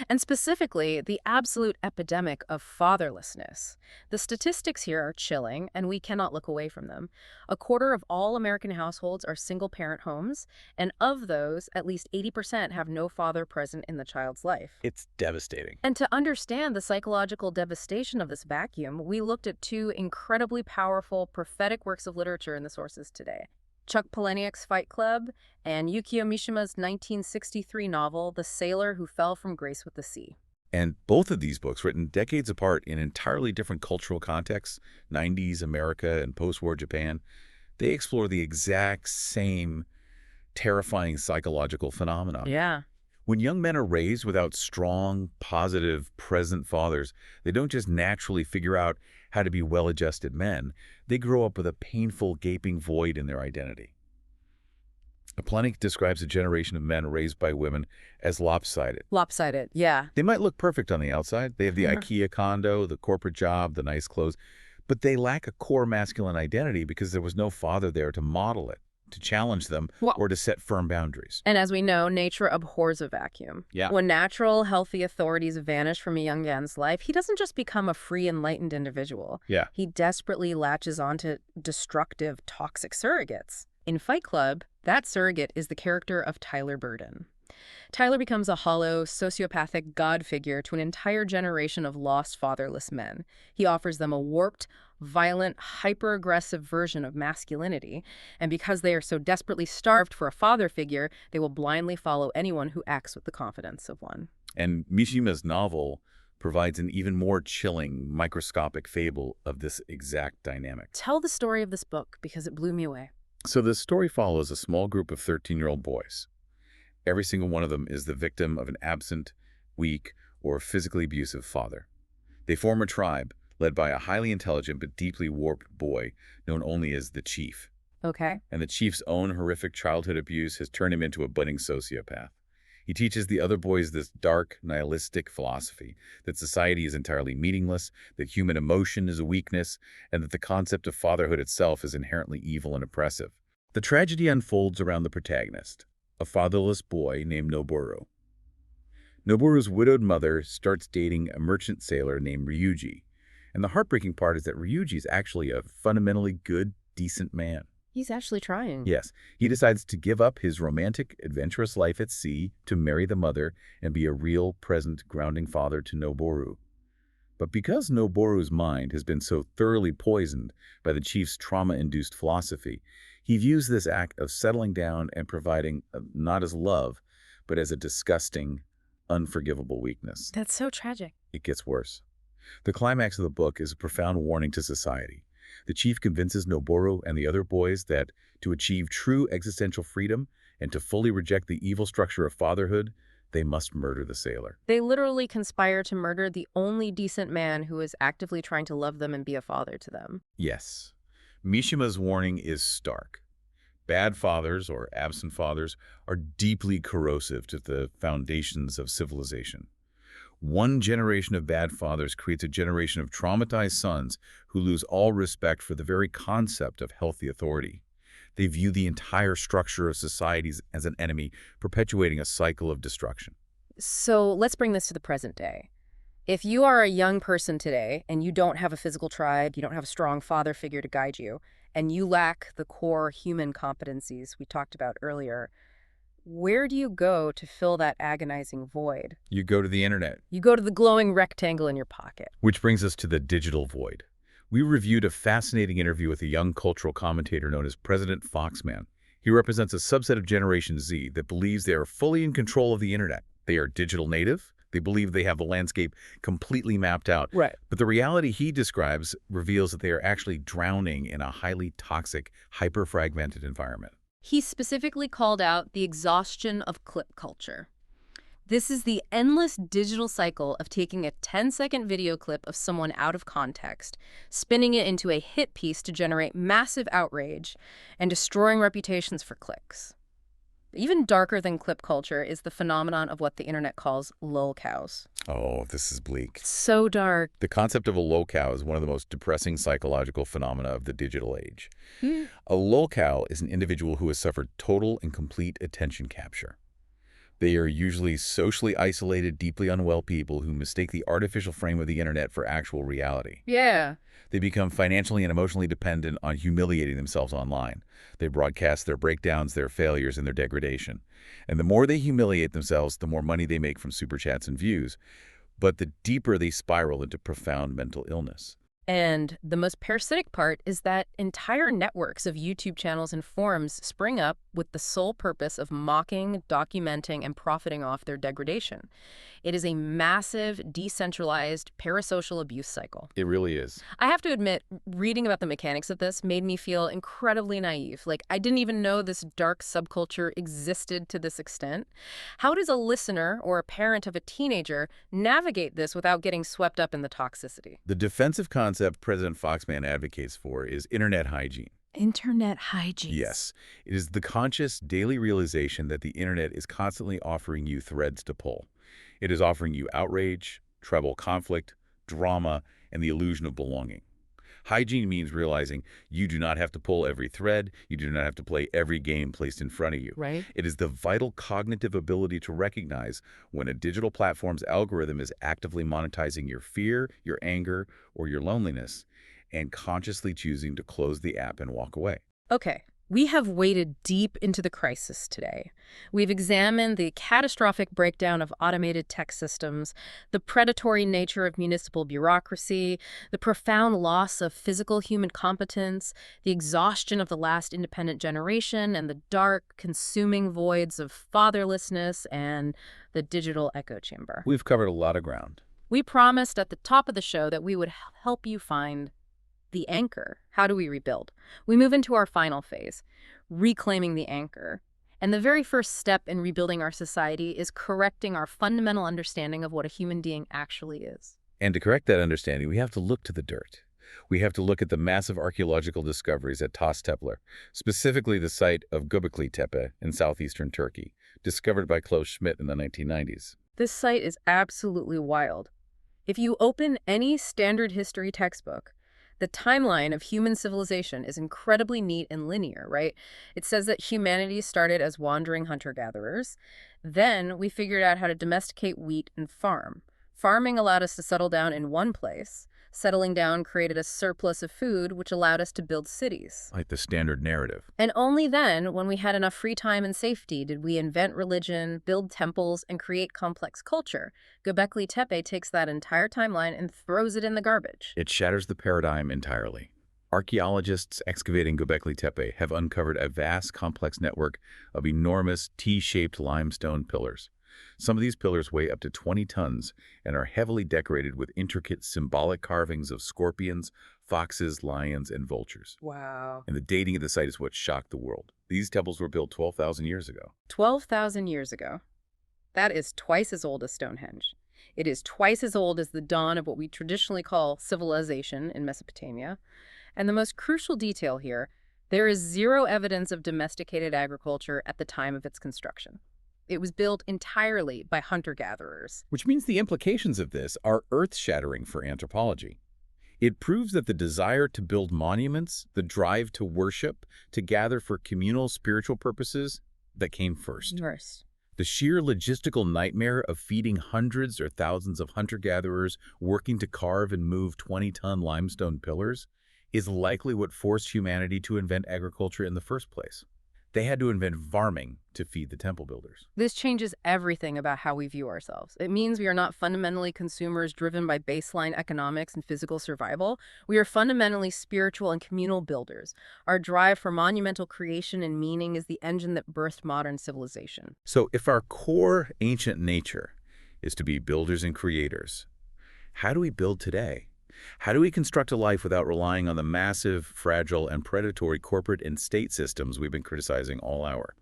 And specifically, the absolute epidemic of fatherlessness. The statistics here are chilling, and we cannot look away from them. A quarter of all American households are single-parent homes, and of those, at least 80% have no father present in the child's life. It's devastating. And to understand the psychological devastation of this vacuum, we looked at two incredibly powerful prophetic works of literature in the sources today. Chuck Palahniuk's Fight Club and Yukio Mishima's 1963 novel, The Sailor Who Fell from Grace with the Sea. And both of these books, written decades apart in entirely different cultural contexts, 90s America and post-war Japan, they explore the exact same terrifying psychological phenomena. Yeah. When young men are raised without strong, positive, present fathers, they don't just naturally figure out how to be well-adjusted men. They grow up with a painful, gaping void in their identity. Palahniuk describes a generation of men raised by women as lopsided. Lopsided, yeah. They might look perfect on the outside. They have the IKEA condo, the corporate job, the nice clothes, but they lack a core masculine identity because there was no father there to model it, to challenge them, or to set firm boundaries. And as we know, nature abhors a vacuum. Yeah. When natural, healthy authorities vanish from a young man's life, he doesn't just become a free, enlightened individual. Yeah. He desperately latches onto destructive, toxic surrogates. In Fight Club, that surrogate is the character of Tyler Burden. Tyler becomes a hollow, sociopathic god figure to an entire generation of lost fatherless men. He offers them a warped, violent, hyper-aggressive version of masculinity, and because they are so desperately starved for a father figure, they will blindly follow anyone who acts with the confidence of one. And Mishima's novel provides an even more chilling, microscopic fable of this exact dynamic. Tell the story of this book, because it blew me away. So the story follows a small group of 13-year-old boys. Every single one of them is the victim of an absent, weak, or physically abusive father. They form a tribe led by a highly intelligent but deeply warped boy known only as the Chief. Okay. And the Chief's own horrific childhood abuse has turned him into a budding sociopath. He teaches the other boys this dark, nihilistic philosophy, that society is entirely meaningless, that human emotion is a weakness, and that the concept of fatherhood itself is inherently evil and oppressive. The tragedy unfolds around the protagonist, a fatherless boy named Noboru. Noboru's widowed mother starts dating a merchant sailor named Ryuji, and the heartbreaking part is that Ryuji is actually a fundamentally good, decent man. He's actually trying. Yes, he decides to give up his romantic, adventurous life at sea to marry the mother and be a real, present, grounding father to Noboru. But because Noboru's mind has been so thoroughly poisoned by the Chief's trauma-induced philosophy, he views this act of settling down and providing not as love, but as a disgusting, unforgivable weakness. That's so tragic. It gets worse. The climax of the book is a profound warning to society. The Chief convinces Noboru and the other boys that to achieve true existential freedom and to fully reject the evil structure of fatherhood, they must murder the sailor. They literally conspire to murder the only decent man who is actively trying to love them and be a father to them. Yes. Mishima's warning is stark. Bad fathers, or absent fathers, are deeply corrosive to the foundations of civilization. One generation of bad fathers creates a generation of traumatized sons who lose all respect for the very concept of healthy authority. They view the entire structure of societies as an enemy, perpetuating a cycle of destruction. So let's bring this to the present day. If you are a young person today and you don't have a physical tribe, you don't have a strong father figure to guide you, and you lack the core human competencies we talked about earlier, where do you go to fill that agonizing void? You go to the internet. You go to the glowing rectangle in your pocket. Which brings us to the digital void. We reviewed a fascinating interview with a young cultural commentator known as President Foxman. He represents a subset of Generation Z that believes they are fully in control of the internet. They are digital native. They believe they have the landscape completely mapped out. Right. But the reality he describes reveals that they are actually drowning in a highly toxic, hyper-fragmented environment. He specifically called out the exhaustion of clip culture. This is the endless digital cycle of taking a 10-second video clip of someone out of context, spinning it into a hit piece to generate massive outrage, and destroying reputations for clicks. Even darker than clip culture is the phenomenon of what the internet calls lolcows. Oh, this is bleak. So dark. The concept of a lolcow is one of the most depressing psychological phenomena of the digital age. A lolcow is an individual who has suffered total and complete attention capture. They are usually socially isolated, deeply unwell people who mistake the artificial frame of the internet for actual reality. Yeah. They become financially and emotionally dependent on humiliating themselves online. They broadcast their breakdowns, their failures, and their degradation. And the more they humiliate themselves, the more money they make from super chats and views, but the deeper they spiral into profound mental illness. And the most parasitic part is that entire networks of YouTube channels and forums spring up with the sole purpose of mocking, documenting, and profiting off their degradation. It is a massive, decentralized, parasocial abuse cycle. It really is. I have to admit, reading about the mechanics of this made me feel incredibly naive. Like, I didn't even know this dark subculture existed to this extent. How does a listener or a parent of a teenager navigate this without getting swept up in the toxicity? The defensive concept President Foxman advocates for is internet hygiene. Internet hygiene. Yes, it is the conscious daily realization that the internet is constantly offering you threads to pull. It is offering you outrage, tribal conflict, drama, and the illusion of belonging. Hygiene means realizing you do not have to pull every thread, you do not have to play every game placed in front of you. Right? It is the vital cognitive ability to recognize when a digital platform's algorithm is actively monetizing your fear, your anger, or your loneliness, and consciously choosing to close the app and walk away. Okay, we have waded deep into the crisis today. We've examined the catastrophic breakdown of automated tech systems, the predatory nature of municipal bureaucracy, the profound loss of physical human competence, the exhaustion of the last independent generation, and the dark, consuming voids of fatherlessness and the digital echo chamber. We've covered a lot of ground. We promised at the top of the show that we would help you find the anchor. How do we rebuild? We move into our final phase, reclaiming the anchor. And the very first step in rebuilding our society is correcting our fundamental understanding of what a human being actually is. And to correct that understanding, we have to look to the dirt. We have to look at the massive archaeological discoveries at Toztepe, specifically the site of Göbekli Tepe in southeastern Turkey, discovered by Klaus Schmidt in the 1990s. This site is absolutely wild. If you open any standard history textbook, the timeline of human civilization is incredibly neat and linear, right? It says that humanity started as wandering hunter-gatherers. Then we figured out how to domesticate wheat and farm. Farming allowed us to settle down in one place. Settling down created a surplus of food, which allowed us to build cities. Like the standard narrative. And only then, when we had enough free time and safety, did we invent religion, build temples, and create complex culture. Göbekli Tepe takes that entire timeline and throws it in the garbage. It shatters the paradigm entirely. Archaeologists excavating Göbekli Tepe have uncovered a vast, complex network of enormous T-shaped limestone pillars. Some of these pillars weigh up to 20 tons and are heavily decorated with intricate symbolic carvings of scorpions, foxes, lions, and vultures. Wow. And the dating of the site is what shocked the world. These temples were built 12,000 years ago. 12,000 years ago. That is twice as old as Stonehenge. It is twice as old as the dawn of what we traditionally call civilization in Mesopotamia. And the most crucial detail here, there is zero evidence of domesticated agriculture at the time of its construction. It was built entirely by hunter-gatherers. Which means the implications of this are earth-shattering for anthropology. It proves that the desire to build monuments, the drive to worship, to gather for communal spiritual purposes, that came first. The sheer logistical nightmare of feeding hundreds or thousands of hunter-gatherers working to carve and move 20-ton limestone pillars is likely what forced humanity to invent agriculture in the first place. They had to invent farming to feed the temple builders. This changes everything about how we view ourselves. It means we are not fundamentally consumers driven by baseline economics and physical survival. We are fundamentally spiritual and communal builders. Our drive for monumental creation and meaning is the engine that birthed modern civilization. So if our core ancient nature is to be builders and creators, how do we build today? How do we construct a life without relying on the massive, fragile, and predatory corporate and state systems we've been criticizing all hour?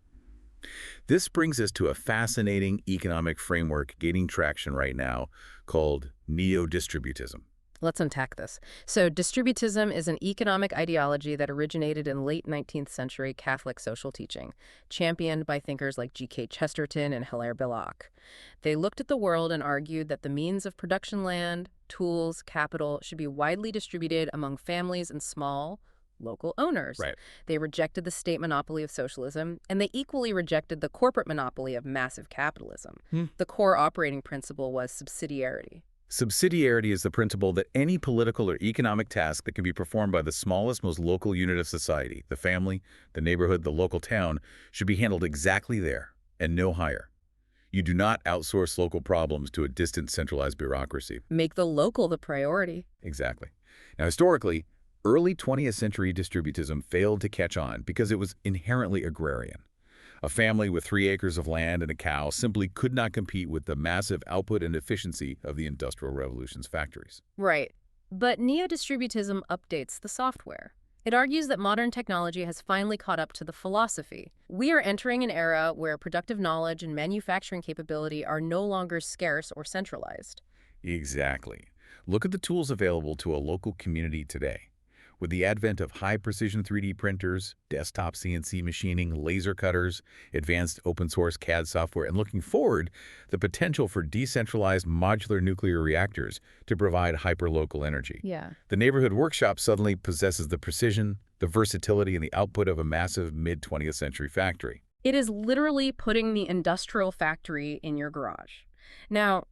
This brings us to a fascinating economic framework gaining traction right now called neo-distributism. Let's unpack this. So distributism is an economic ideology that originated in late 19th century Catholic social teaching, championed by thinkers like G.K. Chesterton and Hilaire Belloc. They looked at the world and argued that the means of production land, tools, capital should be widely distributed among families in small, local owners. Right. They rejected the state monopoly of socialism, and they equally rejected the corporate monopoly of massive capitalism. Hmm. The core operating principle was subsidiarity. Subsidiarity is the principle that any political or economic task that can be performed by the smallest, most local unit of society, the family, the neighborhood, the local town, should be handled exactly there and no higher. You do not outsource local problems to a distant centralized bureaucracy. Make the local the priority. Exactly. Now, historically, early 20th century distributism failed to catch on because it was inherently agrarian. A family with 3 acres of land and a cow simply could not compete with the massive output and efficiency of the Industrial Revolution's factories. Right. But neo-distributism updates the software. It argues that modern technology has finally caught up to the philosophy. We are entering an era where productive knowledge and manufacturing capability are no longer scarce or centralized. Exactly. Look at the tools available to a local community today. With the advent of high-precision 3D printers, desktop CNC machining, laser cutters, advanced open-source CAD software, and looking forward, the potential for decentralized modular nuclear reactors to provide hyper-local energy. Yeah. The neighborhood workshop suddenly possesses the precision, the versatility, and the output of a massive mid-20th century factory. It is literally putting the industrial factory in your garage. Now,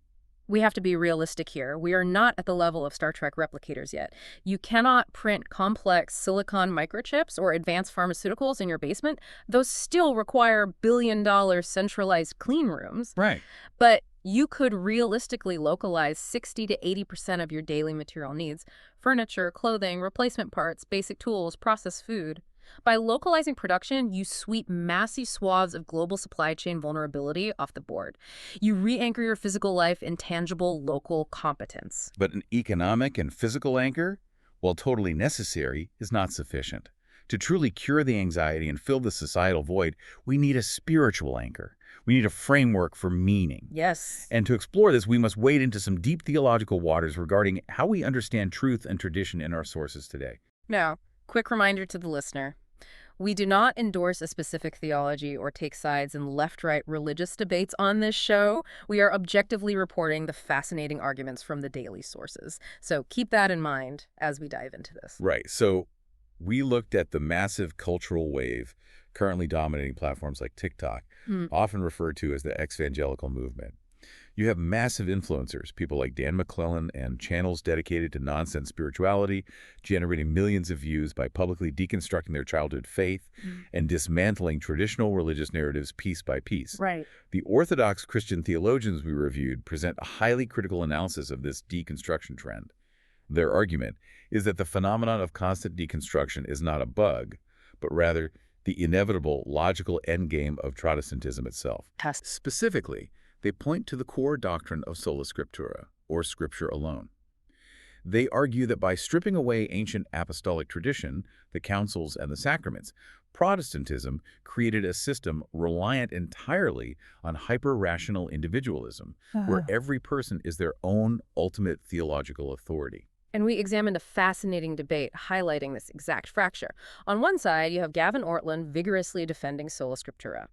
we have to be realistic here. We are not at the level of Star Trek replicators yet. You cannot print complex silicon microchips or advanced pharmaceuticals in your basement. Those still require billion-dollar centralized clean rooms. Right. But you could realistically localize 60 to 80% of your daily material needs: furniture, clothing, replacement parts, basic tools, processed food. By localizing production, you sweep massive swaths of global supply chain vulnerability off the board. You re-anchor your physical life in tangible local competence. But an economic and physical anchor, while totally necessary, is not sufficient. To truly cure the anxiety and fill the societal void, we need a spiritual anchor. We need a framework for meaning. Yes. And to explore this, we must wade into some deep theological waters regarding how we understand truth and tradition in our sources today. Now, quick reminder to the listener. We do not endorse a specific theology or take sides in left-right religious debates on this show. We are objectively reporting the fascinating arguments from the daily sources. So keep that in mind as we dive into this. Right. So we looked at the massive cultural wave currently dominating platforms like TikTok, often referred to as the ex-evangelical movement. You have massive influencers, people like Dan McClellan, and channels dedicated to nonsense spirituality, generating millions of views by publicly deconstructing their childhood faith and dismantling traditional religious narratives piece by piece. Right. The Orthodox Christian theologians we reviewed present a highly critical analysis of this deconstruction trend. Their argument is that the phenomenon of constant deconstruction is not a bug, but rather the inevitable logical endgame of Protestantism itself. Specifically, they point to the core doctrine of sola scriptura, or scripture alone. They argue that by stripping away ancient apostolic tradition, the councils and the sacraments, Protestantism created a system reliant entirely on hyper-rational individualism, where every person is their own ultimate theological authority. And we examined a fascinating debate highlighting this exact fracture. On one side, you have Gavin Ortlund vigorously defending sola scriptura.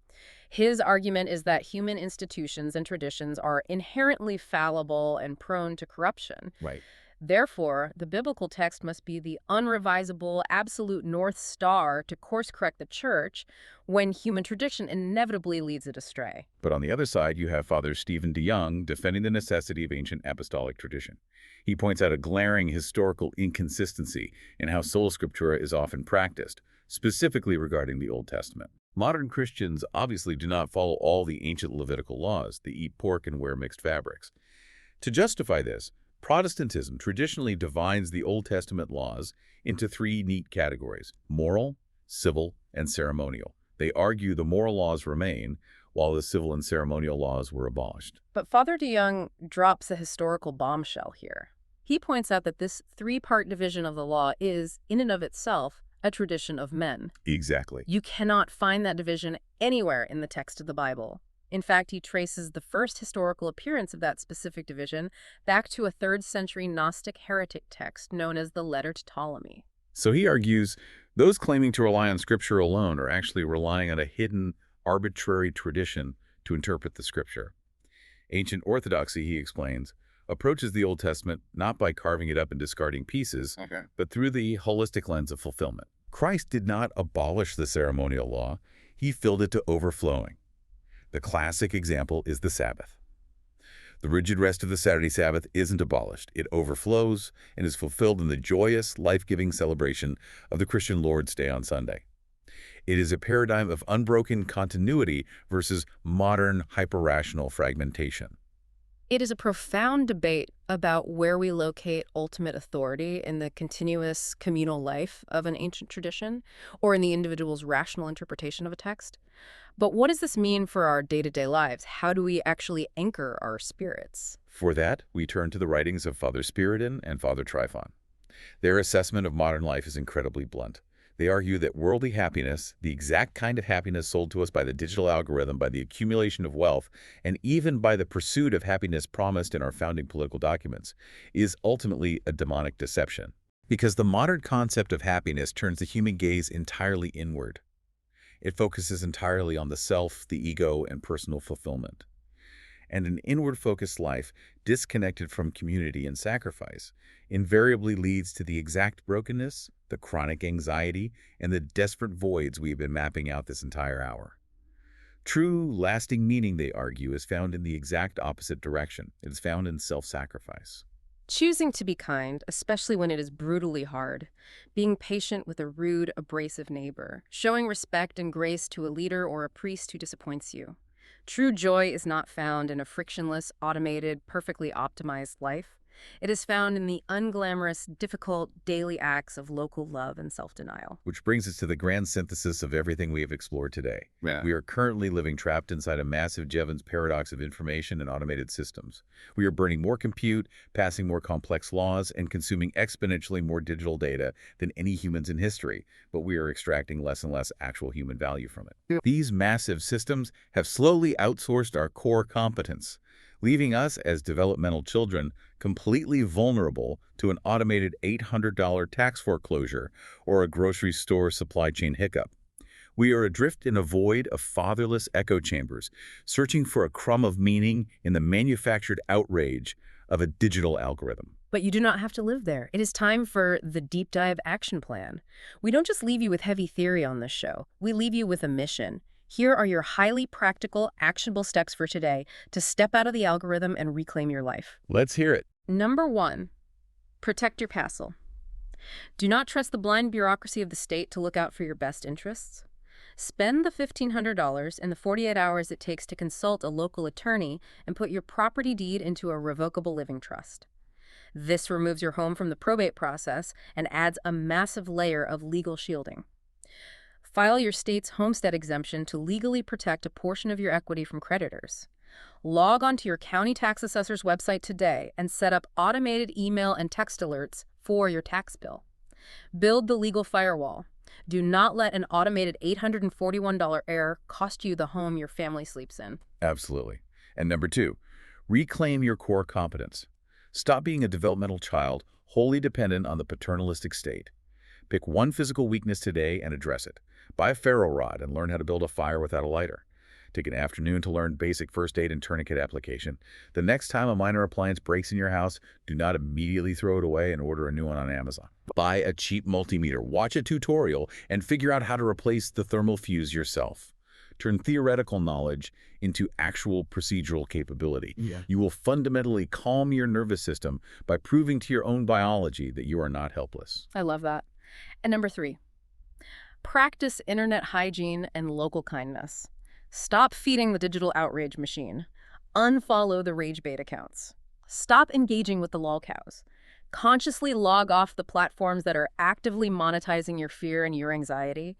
His argument is that human institutions and traditions are inherently fallible and prone to corruption. Right. Therefore, the biblical text must be the unrevisable, absolute North Star to course-correct the church when human tradition inevitably leads it astray. But on the other side, you have Father Stephen DeYoung defending the necessity of ancient apostolic tradition. He points out a glaring historical inconsistency in how sola scriptura is often practiced, specifically regarding the Old Testament. Modern Christians obviously do not follow all the ancient Levitical laws. They eat pork and wear mixed fabrics. To justify this, Protestantism traditionally divides the Old Testament laws into 3 neat categories: moral, civil, and ceremonial. They argue the moral laws remain, while the civil and ceremonial laws were abolished. But Father DeYoung drops a historical bombshell here. He points out that this 3-part division of the law is, in and of itself, a tradition of men. Exactly. You cannot find that division anywhere in the text of the Bible. In fact, he traces the first historical appearance of that specific division back to a 3rd century Gnostic heretic text known as the Letter to Ptolemy. So he argues those claiming to rely on Scripture alone are actually relying on a hidden, arbitrary tradition to interpret the Scripture. Ancient orthodoxy, he explains, approaches the Old Testament not by carving it up and discarding pieces, but through the holistic lens of fulfillment. Christ did not abolish the ceremonial law. He filled it to overflowing. The classic example is the Sabbath. The rigid rest of the Saturday Sabbath isn't abolished. It overflows and is fulfilled in the joyous, life-giving celebration of the Christian Lord's Day on Sunday. It is a paradigm of unbroken continuity versus modern, hyper-rational fragmentation. It is a profound debate about where we locate ultimate authority in the continuous communal life of an ancient tradition or in the individual's rational interpretation of a text. But what does this mean for our day-to-day lives? How do we actually anchor our spirits? For that, we turn to the writings of Father Spiridon and Father Tryphon. Their assessment of modern life is incredibly blunt. They argue that worldly happiness, the exact kind of happiness sold to us by the digital algorithm, by the accumulation of wealth, and even by the pursuit of happiness promised in our founding political documents, is ultimately a demonic deception. Because the modern concept of happiness turns the human gaze entirely inward. It focuses entirely on the self, the ego, and personal fulfillment. And an inward-focused life, disconnected from community and sacrifice, invariably leads to the exact brokenness, the chronic anxiety, and the desperate voids we have been mapping out this entire hour. True, lasting meaning, they argue, is found in the exact opposite direction. It is found in self-sacrifice. Choosing to be kind, especially when it is brutally hard, being patient with a rude, abrasive neighbor, showing respect and grace to a leader or a priest who disappoints you. True joy is not found in a frictionless, automated, perfectly optimized life. It is found in the unglamorous, difficult, daily acts of local love and self-denial. Which brings us to the grand synthesis of everything we have explored today. Yeah. We are currently living trapped inside a massive Jevons paradox of information and automated systems. We are burning more compute, passing more complex laws, and consuming exponentially more digital data than any humans in history, but we are extracting less and less actual human value from it. Yeah. These massive systems have slowly outsourced our core competence, leaving us as developmental children completely vulnerable to an automated $800 tax foreclosure or a grocery store supply chain hiccup. We are adrift in a void of fatherless echo chambers, searching for a crumb of meaning in the manufactured outrage of a digital algorithm. But you do not have to live there. It is time for the Deep Dive Action Plan. We don't just leave you with heavy theory on this show. We leave you with a mission. Here are your highly practical, actionable steps for today to step out of the algorithm and reclaim your life. Let's hear it. Number 1, protect your castle. Do not trust the blind bureaucracy of the state to look out for your best interests. Spend the $1,500 and the 48 hours it takes to consult a local attorney and put your property deed into a revocable living trust. This removes your home from the probate process and adds a massive layer of legal shielding. File your state's homestead exemption to legally protect a portion of your equity from creditors. Log onto your county tax assessor's website today and set up automated email and text alerts for your tax bill. Build the legal firewall. Do not let an automated $841 error cost you the home your family sleeps in. Absolutely. And number 2, reclaim your core competence. Stop being a developmental child wholly dependent on the paternalistic state. Pick one physical weakness today and address it. Buy a ferro rod and learn how to build a fire without a lighter. Take an afternoon to learn basic first aid and tourniquet application. The next time a minor appliance breaks in your house, do not immediately throw it away and order a new one on Amazon. Buy a cheap multimeter, watch a tutorial, and figure out how to replace the thermal fuse yourself. Turn theoretical knowledge into actual procedural capability. Yeah. You will fundamentally calm your nervous system by proving to your own biology that you are not helpless. I love that. And number 3, practice internet hygiene and local kindness. Stop feeding the digital outrage machine. Unfollow the rage bait accounts. Stop engaging with the lol cows. Consciously log off the platforms that are actively monetizing your fear and your anxiety.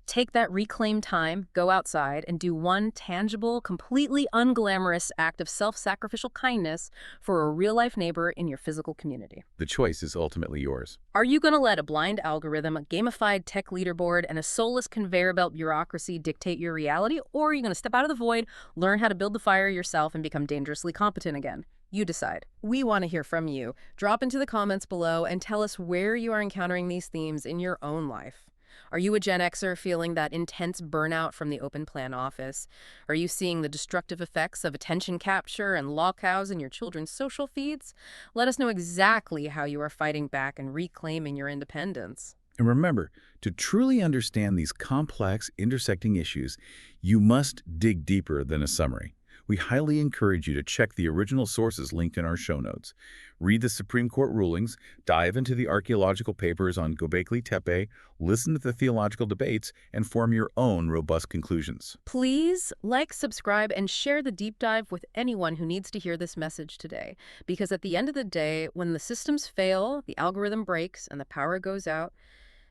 Take that reclaimed time, go outside, and do one tangible, completely unglamorous act of self-sacrificial kindness for a real-life neighbor in your physical community. The choice is ultimately yours. Are you going to let a blind algorithm, a gamified tech leaderboard, and a soulless conveyor belt bureaucracy dictate your reality, or are you going to step out of the void, learn how to build the fire yourself, and become dangerously competent again? You decide. We want to hear from you. Drop into the comments below and tell us where you are encountering these themes in your own life. Are you a Gen Xer feeling that intense burnout from the open plan office? Are you seeing the destructive effects of attention capture and lol cows in your children's social feeds? Let us know exactly how you are fighting back and reclaiming your independence. And remember, to truly understand these complex, intersecting issues, you must dig deeper than a summary. We highly encourage you to check the original sources linked in our show notes. Read the Supreme Court rulings, dive into the archaeological papers on Göbekli Tepe, listen to the theological debates, and form your own robust conclusions. Please like, subscribe, and share the deep dive with anyone who needs to hear this message today. Because at the end of the day, when the systems fail, the algorithm breaks, and the power goes out,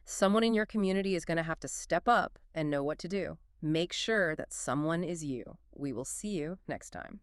someone in your community is going to have to step up and know what to do. Make sure that someone is you. We will see you next time.